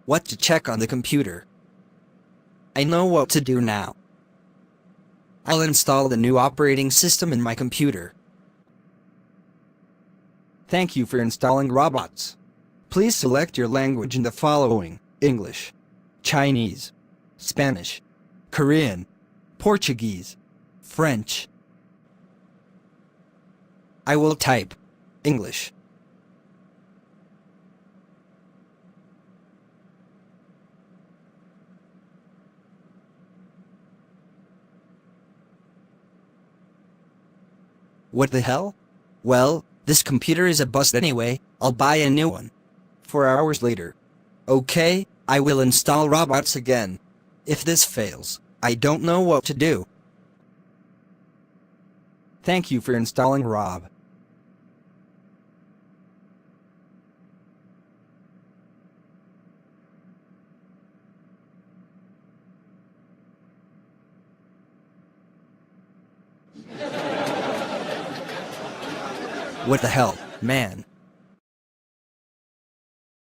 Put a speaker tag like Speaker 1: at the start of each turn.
Speaker 1: what to check on the computer. I know what to do now. I'll install the new operating system in my computer. Thank you for installing robots. Please select your language in the following: English, Chinese, Spanish, Korean, Portuguese, French. I will type English. What the hell? Well, this computer is a bust anyway. I'll buy a new one. 4 hours later. Okay, I will install robots again. If this fails, I don't know what to do. Thank you for installing Rob. What the hell, man?